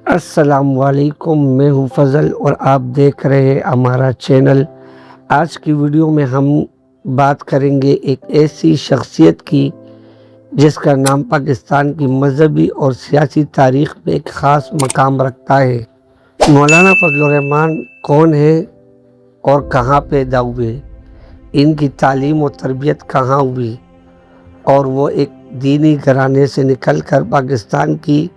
السلام علیکم، میں ہوں فضل اور آپ دیکھ رہے ہیں ہمارا چینل۔ آج کی ویڈیو میں ہم بات کریں گے ایک ایسی شخصیت کی جس کا نام پاکستان کی مذہبی اور سیاسی تاریخ میں ایک خاص مقام رکھتا ہے۔ مولانا فضل الرحمان کون ہے اور کہاں پیدا ہوئے، ان کی تعلیم و تربیت کہاں ہوئی اور وہ ایک دینی گھرانے سے نکل کر پاکستان کی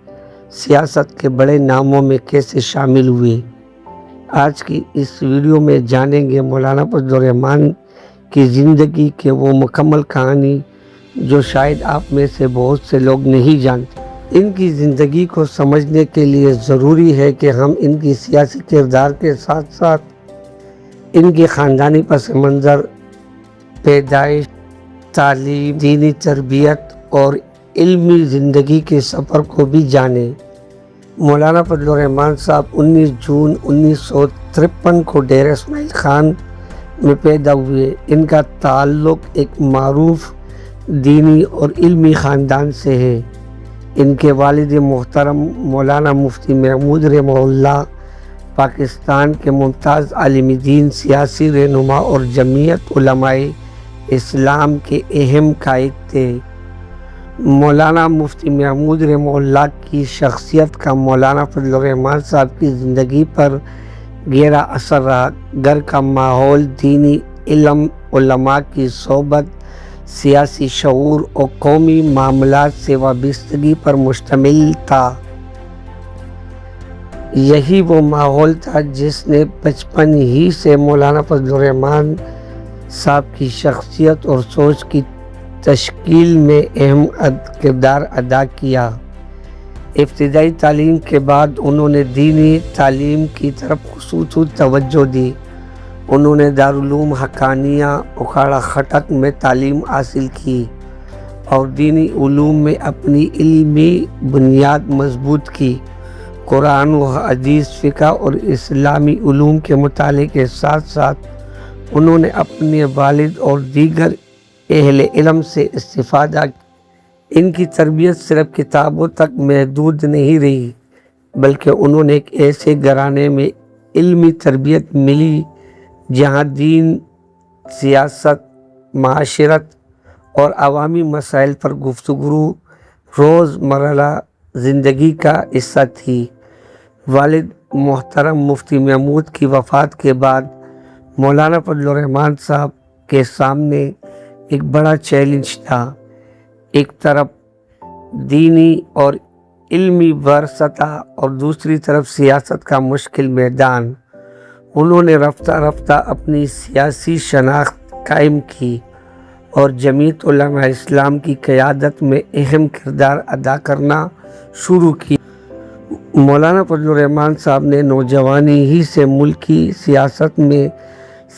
سیاست کے بڑے ناموں میں کیسے شامل ہوئے۔ آج کی اس ویڈیو میں جانیں گے مولانا فضل الرحمان کی زندگی کے وہ مکمل کہانی جو شاید آپ میں سے بہت سے لوگ نہیں جانتے۔ ان کی زندگی کو سمجھنے کے لیے ضروری ہے کہ ہم ان کی سیاسی کردار کے ساتھ ساتھ ان کی خاندانی پس منظر، پیدائش، تعلیم، دینی تربیت اور علمی زندگی کے سفر کو بھی جانیں۔ مولانا فضل الرحمان صاحب 19 جون 1953 کو ڈیرہ اسماعیل خان میں پیدا ہوئے۔ ان کا تعلق ایک معروف دینی اور علمی خاندان سے ہے۔ ان کے والد محترم مولانا مفتی محمود رحمہ اللہ پاکستان کے ممتاز عالم دین، سیاسی رہنما اور جمعیت علماء اسلام کے اہم قائد تھے۔ مولانا مفتی محمود رحمہ اللہ کی شخصیت کا مولانا فضل الرحمان صاحب کی زندگی پر گہرا اثر رہا۔ گھر کا ماحول دینی علم، علماء کی صحبت، سیاسی شعور اور قومی معاملات سے وابستگی پر مشتمل تھا۔ یہی وہ ماحول تھا جس نے بچپن ہی سے مولانا فضل الرحمان صاحب کی شخصیت اور سوچ کی تشکیل میں اہم کردار ادا کیا۔ ابتدائی تعلیم کے بعد انہوں نے دینی تعلیم کی طرف خصوصی توجہ دی۔ انہوں نے دارالعلوم حقانیہ اکھاڑا خٹک میں تعلیم حاصل کی اور دینی علوم میں اپنی علمی بنیاد مضبوط کی۔ قرآن و حدیث، فقہ اور اسلامی علوم کے مطالعے کے ساتھ ساتھ انہوں نے اپنے والد اور دیگر اہل علم سے استفادہ کیا۔ ان کی تربیت صرف کتابوں تک محدود نہیں رہی، بلکہ انہوں نے ایک ایسے گھرانے میں علمی تربیت ملی جہاں دین، سیاست، معاشرت اور عوامی مسائل پر گفتگو روزمرہ زندگی کا حصہ تھی۔ والد محترم مفتی محمود کی وفات کے بعد مولانا فضل الرحمان صاحب کے سامنے ایک بڑا چیلنج تھا۔ ایک طرف دینی اور علمی ورثہ اور دوسری طرف سیاست کا مشکل میدان۔ انہوں نے رفتہ رفتہ اپنی سیاسی شناخت قائم کی اور جمعیت علماء اسلام کی قیادت میں اہم کردار ادا کرنا شروع کیا۔ مولانا فضل الرحمان صاحب نے نوجوانی ہی سے ملکی سیاست میں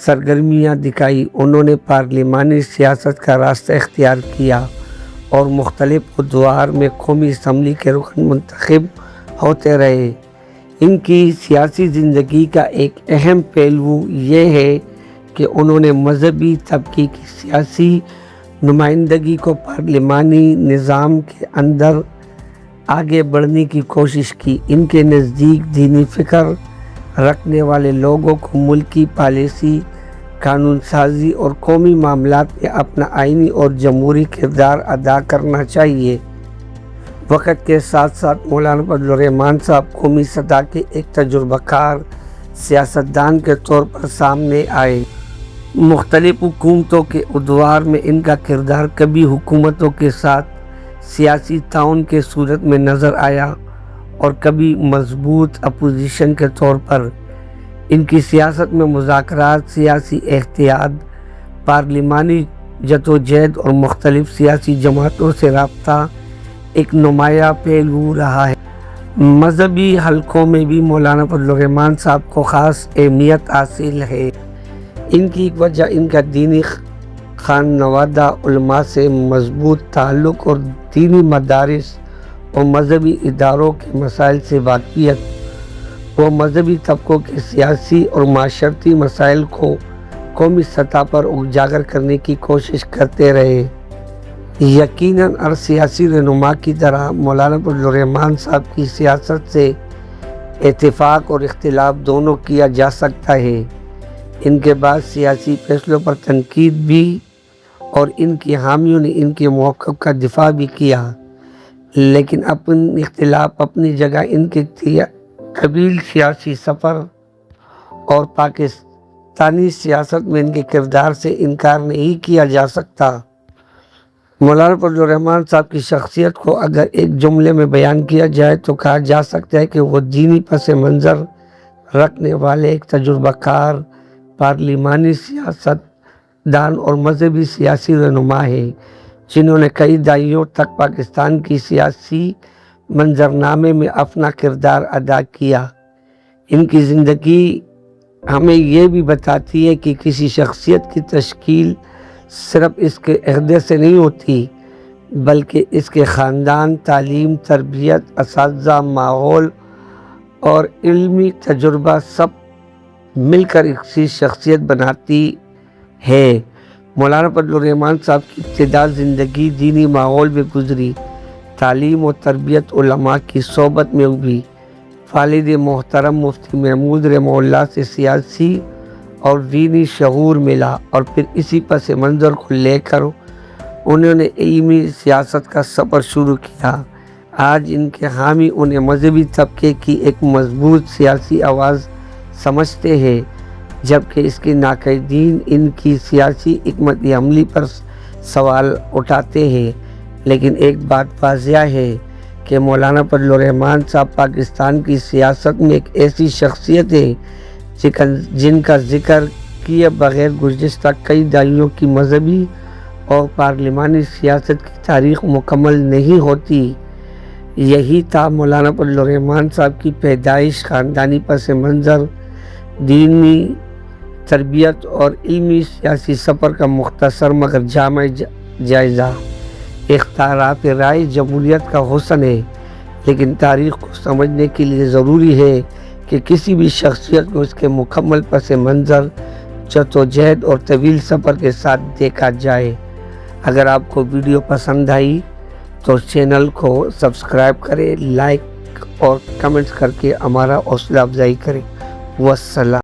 سرگرمیاں دکھائی۔ انہوں نے پارلیمانی سیاست کا راستہ اختیار کیا اور مختلف ادوار میں قومی اسمبلی کے رکن منتخب ہوتے رہے۔ ان کی سیاسی زندگی کا ایک اہم پہلو یہ ہے کہ انہوں نے مذہبی طبقے کی سیاسی نمائندگی کو پارلیمانی نظام کے اندر آگے بڑھنے کی کوشش کی۔ ان کے نزدیک دینی فکر رکھنے والے لوگوں کو ملکی پالیسی، قانون سازی اور قومی معاملات میں اپنا آئینی اور جمہوری کردار ادا کرنا چاہیے۔ وقت کے ساتھ ساتھ مولانا فضل الرحمان صاحب قومی سطح کے ایک تجربہ کار سیاستدان کے طور پر سامنے آئے۔ مختلف حکومتوں کے ادوار میں ان کا کردار کبھی حکومتوں کے ساتھ سیاسی تعاون کے صورت میں نظر آیا اور کبھی مضبوط اپوزیشن کے طور پر۔ ان کی سیاست میں مذاکرات، سیاسی احتیاط، پارلیمانی جدوجہد اور مختلف سیاسی جماعتوں سے رابطہ ایک نمایاں پہلو رہا ہے۔ مذہبی حلقوں میں بھی مولانا فضل الرحمان صاحب کو خاص اہمیت حاصل ہے۔ ان کی ایک وجہ ان کا دینی خانوادہ علماء سے مضبوط تعلق اور دینی مدارس اور مذہبی اداروں کے مسائل سے واقفیت۔ وہ مذہبی طبقوں کے سیاسی اور معاشرتی مسائل کو قومی سطح پر اجاگر کرنے کی کوشش کرتے رہے۔ یقیناً ہر سیاسی رہنما کی طرح مولانا فضل الرحمان صاحب کی سیاست سے اتفاق اور اختلاف دونوں کیا جا سکتا ہے۔ ان کے بعد سیاسی فیصلوں پر تنقید بھی اور ان کی حامیوں نے ان کے موقف کا دفاع بھی کیا، لیکن اپنے اختلاف اپنی جگہ ان کے طویل سیاسی سفر اور پاکستانی سیاست میں ان کے کردار سے انکار نہیں کیا جا سکتا۔ مولانا فضل الرحمان صاحب کی شخصیت کو اگر ایک جملے میں بیان کیا جائے تو کہا جا سکتا ہے کہ وہ دینی پس منظر رکھنے والے ایک تجربہ کار پارلیمانی سیاست دان اور مذہبی سیاسی رہنما ہے، جنہوں نے کئی دہائیوں تک پاکستان کی سیاسی منظرنامے میں اپنا کردار ادا کیا۔ ان کی زندگی ہمیں یہ بھی بتاتی ہے کہ کسی شخصیت کی تشکیل صرف اس کے عہدے سے نہیں ہوتی، بلکہ اس کے خاندان، تعلیم، تربیت، اساتذہ، ماحول اور علمی تجربہ سب مل کر ایسی شخصیت بناتی ہے۔ مولانا فضل الرحمان صاحب کی ابتدا زندگی دینی ماحول میں گزری۔ تعلیم و تربیت علماء کی صحبت میں ہوئی۔ والد محترم مفتی محمود رحمہ اللہ سے سیاسی اور دینی شعور ملا اور پھر اسی پس منظر کو لے کر انہوں نے علمی سیاست کا سفر شروع کیا۔ آج ان کے حامی انہیں مذہبی طبقے کی ایک مضبوط سیاسی آواز سمجھتے ہیں، جبکہ اس کے ناقدین ان کی سیاسی حکمت عملی پر سوال اٹھاتے ہیں۔ لیکن ایک بات واضح ہے کہ مولانا فضل الرحمان صاحب پاکستان کی سیاست میں ایک ایسی شخصیت ہے جن کا ذکر کیے بغیر گزشتہ کئی دہائیوں کی مذہبی اور پارلیمانی سیاست کی تاریخ مکمل نہیں ہوتی۔ یہی تھا مولانا فضل الرحمان صاحب کی پیدائش، خاندانی پس منظر، دینی تربیت اور علمی سیاسی سفر کا مختصر مگر جامع جائزہ۔ اختلاف رائے جمہوریت کا حسن ہے، لیکن تاریخ کو سمجھنے کے لیے ضروری ہے کہ کسی بھی شخصیت کو اس کے مکمل پس منظر، جدوجہد اور طویل سفر کے ساتھ دیکھا جائے۔ اگر آپ کو ویڈیو پسند آئی تو چینل کو سبسکرائب کریں، لائک اور کمنٹ کر کے ہمارا حوصلہ افزائی کریں۔ والسلام۔